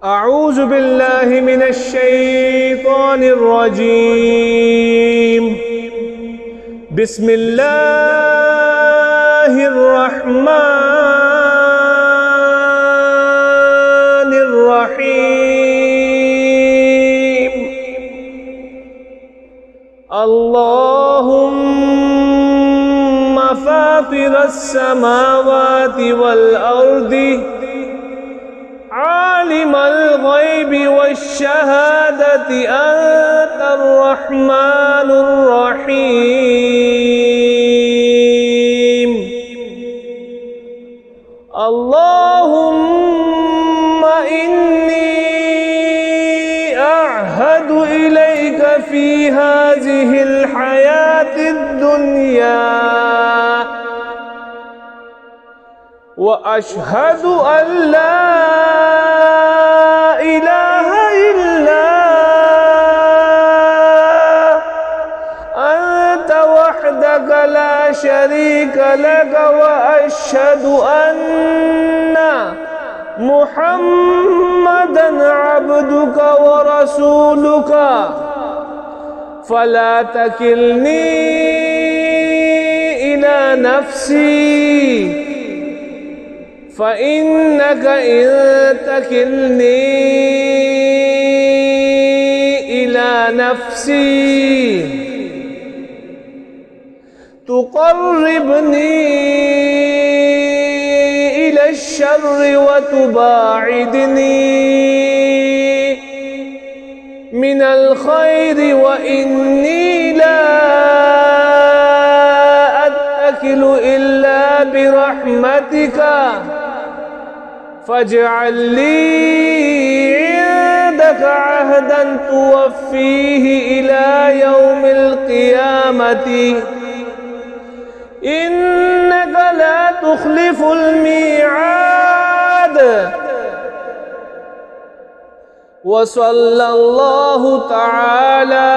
أعوذ بالله من الشيطان الرجيم. بسم الله الرحمن الرحيم. اللهم فاطر السماوات والأرض عالم الغيب والشهادة أنت الرحمن الرحيم. اللهم إني أعهد إليك في هذه الحياة الدنيا وأشهد أن لا إله إلا أنت وحدك لا شريك لك، وأشهد أن محمدًا عبدك ورسولك، فلا تكلني إلى نفسي، فإنك إن تكلني إلى نفسي تقربني إلى الشر وتباعدني من الخير، وإني لا أتكل إلا برحمتك، فاجعل لي عندك عهدا توفيه إلى يوم القيامة، إنك لا تخلف الميعاد. وصلى الله تعالى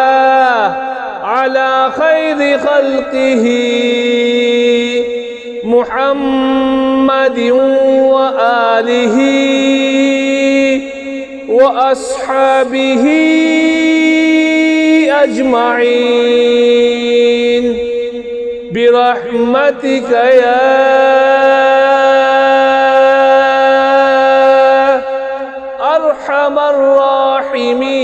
على خير خلقه محمد وآله وأصحابه أجمعين برحمتك يا أرحم الراحمين.